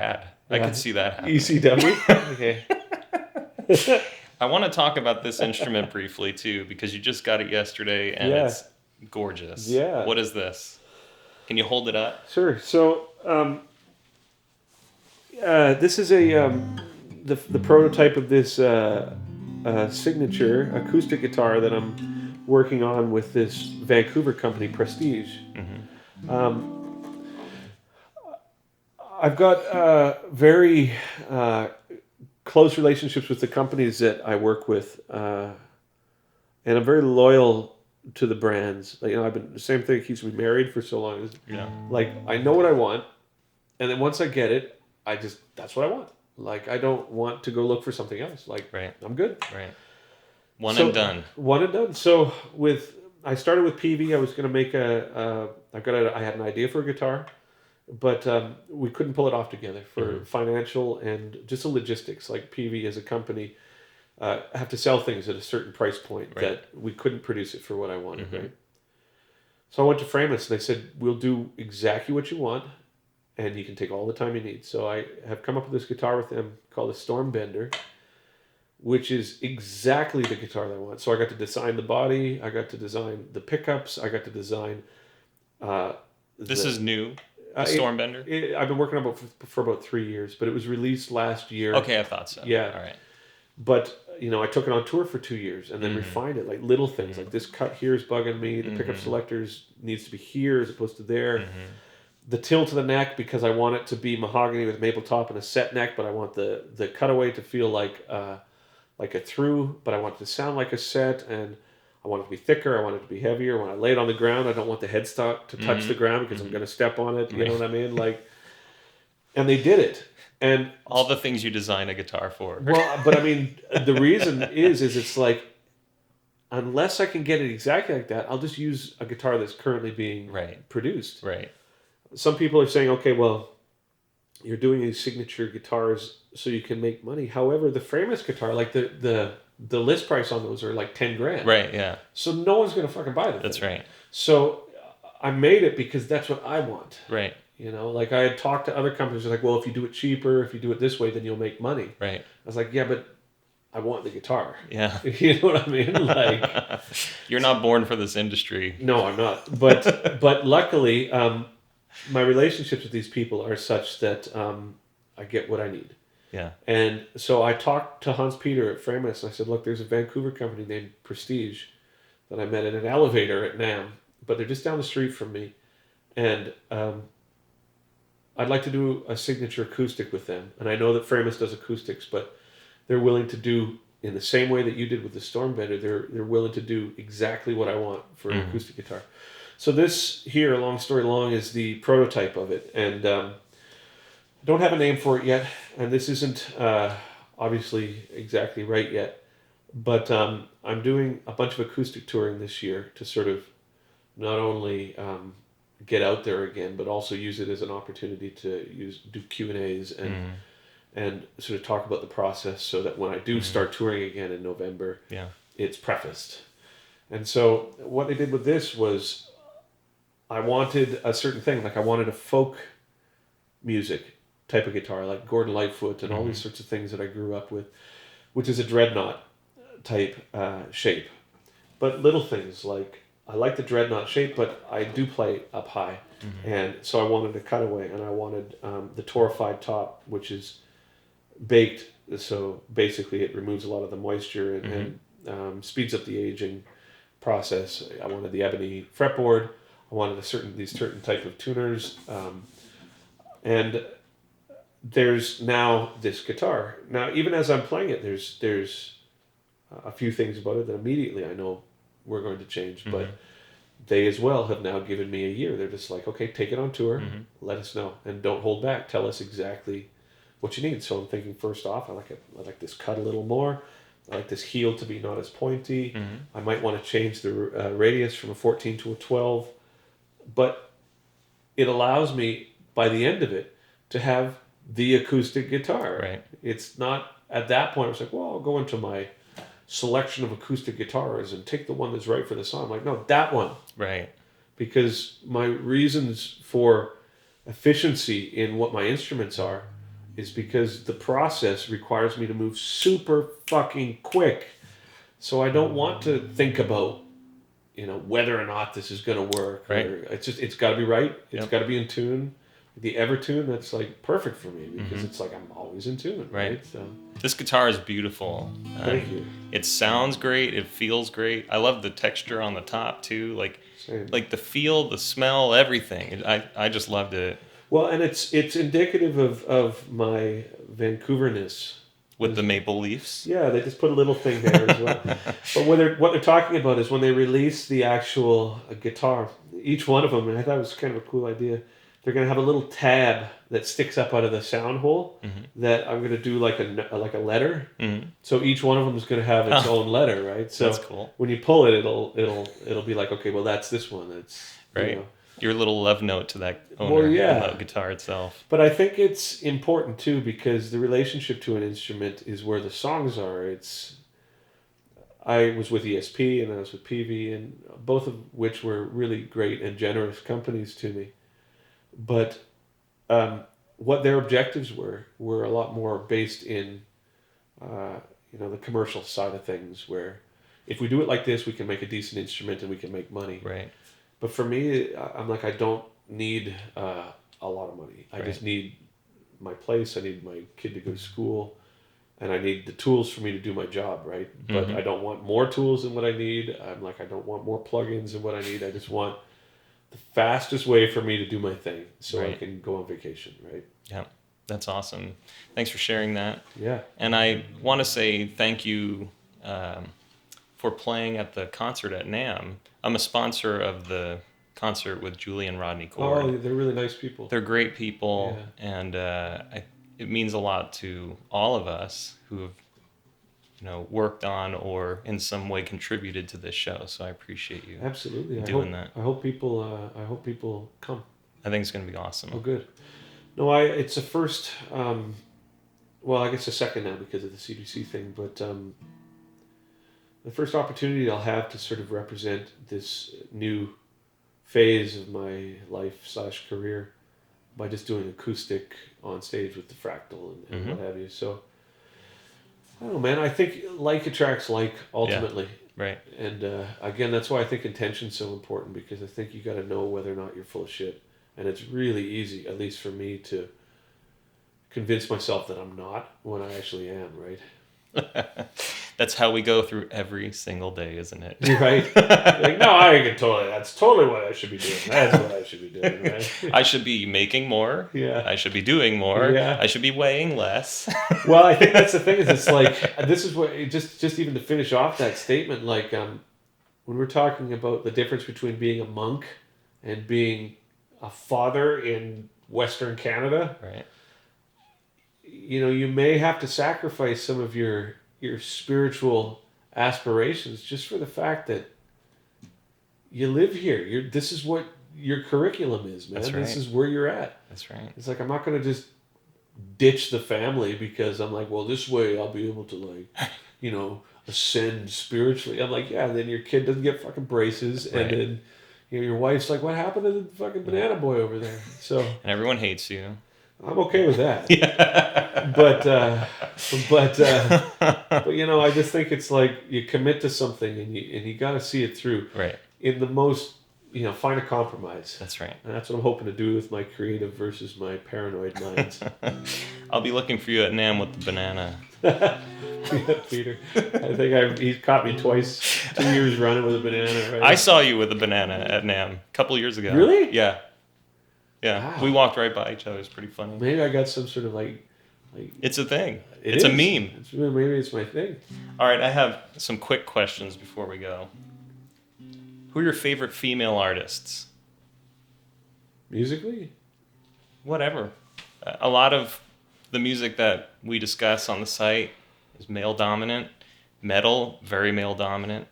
bad. I could see that happening. ECW? Okay. I want to talk about this instrument briefly too, because you just got it yesterday and Yeah. it's gorgeous. Yeah. What is this? Can you hold it up? Sure. So, this is the prototype of this signature acoustic guitar that I'm working on with this Vancouver company, Prestige. I've got very close relationships with the companies that I work with, and I'm very loyal to the brands. Like, I've been the same thing keeps me married for so long. Is like I know what I want, and then once I get it, that's what I want. Like I don't want to go look for something else. Like I'm good. Right. One and done. One and done. So I started with PV. I was going to make I had an idea for a guitar, but we couldn't pull it off together for financial and just the logistics. Like PV as a company have to sell things at a certain price point that we couldn't produce it for what I wanted. Right. So I went to Framus and they said, we'll do exactly what you want and you can take all the time you need. So I have come up with this guitar with them called a Stormbender, which is exactly the guitar that I want. So I got to design the body, I got to design the pickups, I got to design... this is new, the Stormbender? I've been working on it for about 3 years, but it was released last year. Okay, I thought so. Yeah. All right. But, I took it on tour for 2 years and then refined it, like little things, like this cut here is bugging me, the pickup selectors needs to be here as opposed to there. The tilt to the neck, because I want it to be mahogany with maple top and a set neck, but I want the cutaway to feel like a through, but I want it to sound like a set, and I want it to be thicker, I want it to be heavier. When I lay it on the ground, I don't want the headstock to touch the ground because I'm going to step on it, you know what I mean? And they did it. And all the things you design a guitar for. Well, but I mean, the reason is it's like, unless I can get it exactly like that, I'll just use a guitar that's currently being produced. Right. Some people are saying, okay, well, you're doing these signature guitars so you can make money. However, the Framus guitar, like the list price on those are like 10 grand. Right, yeah. So no one's going to fucking buy them. That's right. So I made it because that's what I want. Right. Like I had talked to other companies, like, well, if you do it cheaper, if you do it this way, then you'll make money. Right. I was like, yeah, but I want the guitar. Yeah. You know what I mean? Like, you're not born for this industry. No, I'm not. But luckily, my relationships with these people are such that I get what I need. Yeah. And so I talked to Hans Peter at Framus, and I said, look, there's a Vancouver company named Prestige that I met in an elevator at NAMM, but they're just down the street from me. And I'd like to do a signature acoustic with them. And I know that Framus does acoustics, but they're willing to do, in the same way that you did with the Stormbender, they're willing to do exactly what I want for an acoustic guitar. So this here, long story long, is the prototype of it. And I don't have a name for it yet. And this isn't obviously exactly right yet. But I'm doing a bunch of acoustic touring this year to sort of not only get out there again, but also use it as an opportunity to do Q&As and sort of talk about the process so that when I do start touring again in November, it's prefaced. And so what I did with this was I wanted a certain thing, like I wanted a folk music type of guitar, like Gordon Lightfoot and all these sorts of things that I grew up with, which is a dreadnought type shape. But little things like, I like the dreadnought shape, but I do play up high. And so I wanted a cutaway, and I wanted the torrefied top, which is baked. So basically it removes a lot of the moisture and speeds up the aging process. I wanted the ebony fretboard. I wanted these certain type of tuners. And there's now this guitar. Now, even as I'm playing it, there's a few things about it that immediately I know we're going to change. But they as well have now given me a year. They're just like, okay, take it on tour, let us know, and don't hold back. Tell us exactly what you need. So I'm thinking, first off, I like this cut a little more. I like this heel to be not as pointy. I might want to change the radius from a 14 to a 12. But it allows me, by the end of it, to have the acoustic guitar. Right. It's not, at that point, I was like, well, I'll go into my selection of acoustic guitars and take the one that's right for the song. I'm like, no, that one. Right. Because my reasons for efficiency in what my instruments are is because the process requires me to move super fucking quick. So I don't want to think about, whether or not this is going to work. Right. Or it's got to be right. It's Yep. got to be in tune. The Evertune, that's like perfect for me because it's like I'm always in tune. Right. So This guitar is beautiful. thank you. It sounds great. It feels great. I love the texture on the top too. Same. Like the feel, the smell, everything. I just loved it. Well, and it's indicative of my Vancouverness. With the maple leaves. Yeah, they just put a little thing there as well. But what they're talking about is when they release the actual guitar, each one of them, and I thought it was kind of a cool idea, they're going to have a little tab that sticks up out of the sound hole that I'm going to do like a letter. Mm-hmm. So each one of them is going to have its own letter, right? So That's cool. when you pull it, it'll be like, okay, well that's this one. That's Right. Your little love note to that owner, the guitar itself. But I think it's important too because the relationship to an instrument is where the songs are. I was with ESP and I was with PV, and both of which were really great and generous companies to me. But what their objectives were a lot more based in the commercial side of things, where if we do it like this, we can make a decent instrument and we can make money. Right. But for me, I'm like, I don't need a lot of money. I just need my place. I need my kid to go to school, and I need the tools for me to do my job, right? But I don't want more tools than what I need. I'm like, I don't want more plugins than what I need. I just want the fastest way for me to do my thing so I can go on vacation, right? Yeah, that's awesome. Thanks for sharing that. Yeah. And I want to say thank you for playing at the concert at NAMM. I'm a sponsor of the concert with Julie and Rodney Cord. Oh, they're really nice people. They're great people, and it means a lot to all of us who have worked on or in some way contributed to this show. So I appreciate you doing that. I hope people come. I think it's going to be awesome. Oh, good. No, it's a first. Well, I guess a second now because of the CDC thing, but the first opportunity I'll have to sort of represent this new phase of my life/career by just doing acoustic on stage with the Fractal and what have you. So I don't know, man. I think like attracts like ultimately. Yeah, right. And again, that's why I think intention's so important, because I think you got to know whether or not you're full of shit. And it's really easy, at least for me, to convince myself that I'm not when I actually am, right? That's how we go through every single day, isn't it? Right? Like, no, that's totally what I should be doing. That's what I should be doing, right? I should be making more. Yeah. I should be doing more. Yeah. I should be weighing less. Well, I think that's the thing, is it's like, this is what, just even to finish off that statement, like, when we're talking about the difference between being a monk and being a father in Western Canada, Right. You may have to sacrifice some of your spiritual aspirations just for the fact that you live here. This is what your curriculum is, man. That's right. This is where you're at. That's right. It's like, I'm not going to just ditch the family because I'm like, well, this way I'll be able to ascend spiritually. I'm like, yeah, then your kid doesn't get fucking braces, Right. and then your wife's like, what happened to the fucking banana boy over there? So And everyone hates you. I'm okay with that. Yeah. But I just think it's like you commit to something and you got to see it through. Right. In the most, find a compromise. That's right. And that's what I'm hoping to do with my creative versus my paranoid minds. I'll be looking for you at NAMM with the banana. Peter, I think he's caught me twice, 2 years running with a banana. Right? I saw you with a banana at NAMM a couple years ago. Really? Yeah. Yeah. Wow. We walked right by each other. It's pretty funny. Maybe I got some sort of like It's a thing. it It's a is. meme. Maybe it's my thing. All right, I have some quick questions before we go. Who are your favorite female artists? Musically? Whatever. A lot of the music that we discuss on the site is male dominant. Metal, very male dominant.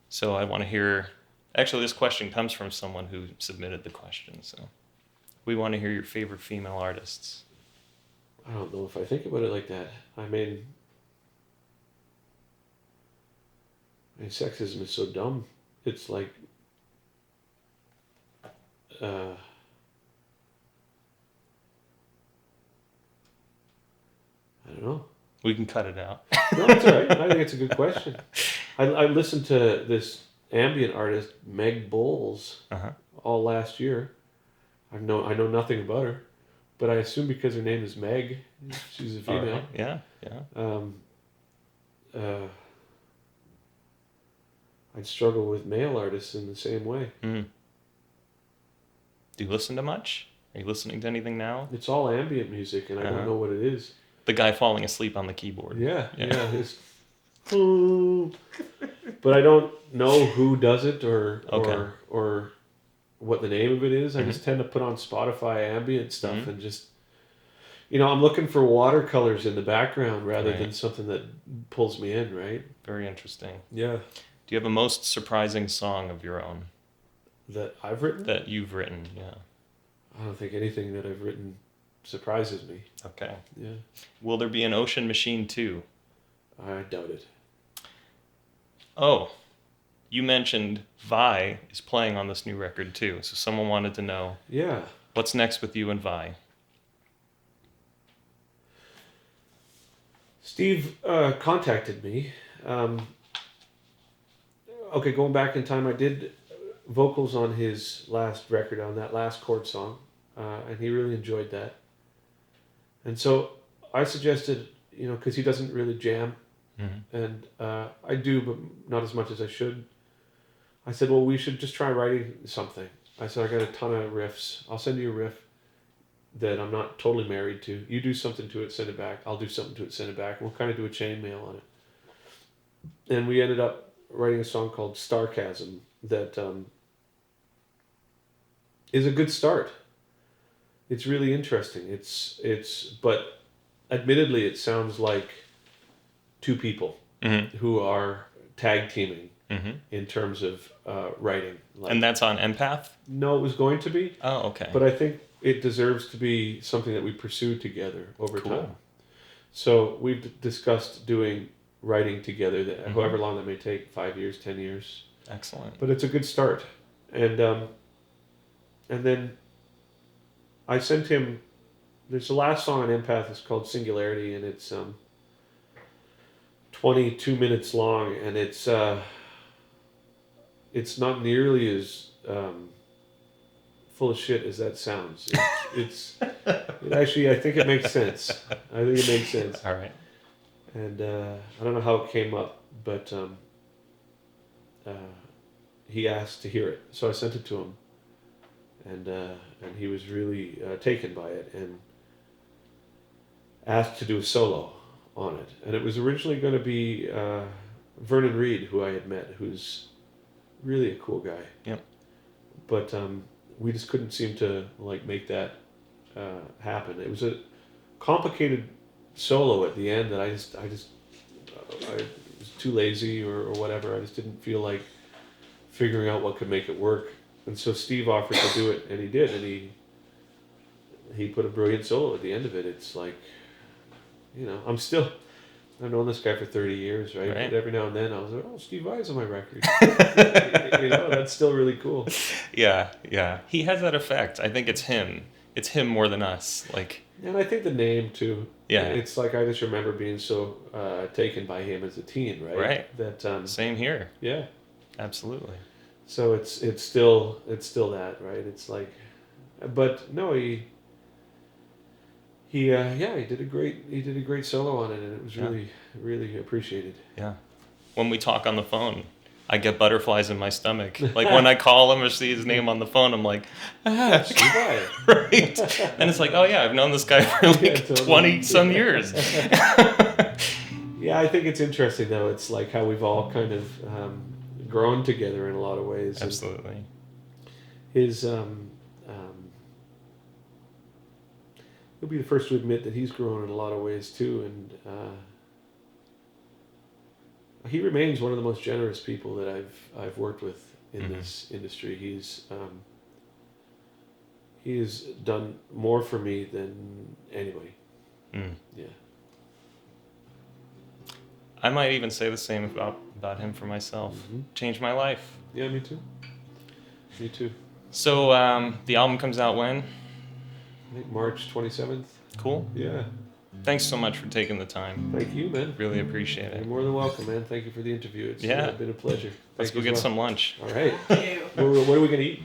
So I want to hear... Actually, this question comes from someone who submitted the question. So we want to hear your favorite female artists. I don't know if I think about it like that. I mean, sexism is so dumb. It's like, don't know. We can cut it out. No, it's all right. I think it's a good question. I listened to this ambient artist, Meg Bowles, Uh-huh. all last year. I know nothing about her, but I assume because her name is Meg, she's a female. Right. Yeah, yeah. I'd struggle with male artists in the same way. Mm. Do you listen to much? Are you listening to anything now? It's all ambient music, and I don't know what it is. The guy falling asleep on the keyboard. Yeah. It's, but I don't know who does it or what the name of it is. I just tend to put on Spotify ambient stuff and just, I'm looking for watercolors in the background rather than something that pulls me in, right? Very interesting. Yeah. Do you have a most surprising song of your own? That I've written? That you've written, yeah. I don't think anything that I've written surprises me. Okay. Yeah. Will there be an Ocean Machine 2? I doubt it. Oh, you mentioned Vai is playing on this new record too, so someone wanted to know. Yeah. What's next with you and Vai? Steve contacted me. Okay, going back in time, I did vocals on his last record, on that last chord song, and he really enjoyed that. And so I suggested, because he doesn't really jam, and I do, but not as much as I should. I said, well, we should just try writing something. I said, I got a ton of riffs. I'll send you a riff that I'm not totally married to. You do something to it, send it back. I'll do something to it, send it back. And we'll kind of do a chainmail on it. And we ended up writing a song called Starchasm that is a good start. It's really interesting. But admittedly, it sounds like two people who are tag teaming in terms of writing. And that's on Empath? No, it was going to be. Oh, okay. But I think it deserves to be something that we pursue together over time. So we've discussed doing writing together, that however long that may take, 5 years, 10 years. Excellent. But it's a good start. And then I sent him, there's the last song on Empath is called Singularity, and it's 22 minutes long, and it's not nearly as full of shit as that sounds. It actually, I think it makes sense. All right. And I don't know how it came up, but he asked to hear it, so I sent it to him, and he was really taken by it and asked to do a solo on it. And it was originally going to be Vernon Reid, who I had met, who's really a cool guy. Yep. But we just couldn't seem to make that happen. It was a complicated solo at the end that I was too lazy or whatever. I just didn't feel like figuring out what could make it work. And so Steve offered to do it, and he did, and he put a brilliant solo at the end of it. It's like, I've known this guy for 30 years, right? But every now and then I was like, oh, Steve Vai's on my record. That's still really cool. Yeah. He has that effect. I think it's him. It's him more than us. And I think the name too. Yeah. It's like I just remember being so taken by him as a teen, right? Right. That same here. Yeah. Absolutely. So it's still that, right? It's like, but no, he did a great solo on it, and it was really appreciated. Yeah. When we talk on the phone, I get butterflies in my stomach. When I call him or see his name on the phone, I'm like, Steve Vai. Right. And it's like, oh yeah, I've known this guy for 20 some years. Yeah, I think it's interesting though. It's like how we've all kind of grown together in a lot of ways. Absolutely. And his he'll be the first to admit that he's grown in a lot of ways too, and he remains one of the most generous people that I've worked with in this industry. He has done more for me than anybody. Yeah. I might even say the same about him for myself. Changed my life. Yeah, me too. Me too. So the album comes out when? I think March 27th. Cool. Yeah. Thanks so much for taking the time. Thank you, man. Really appreciate You're it. more than welcome, man. Thank you for the interview. It's Yeah. been a pleasure. Let's Thank go you get as well. some lunch. All right. Thank you. What are we going to eat?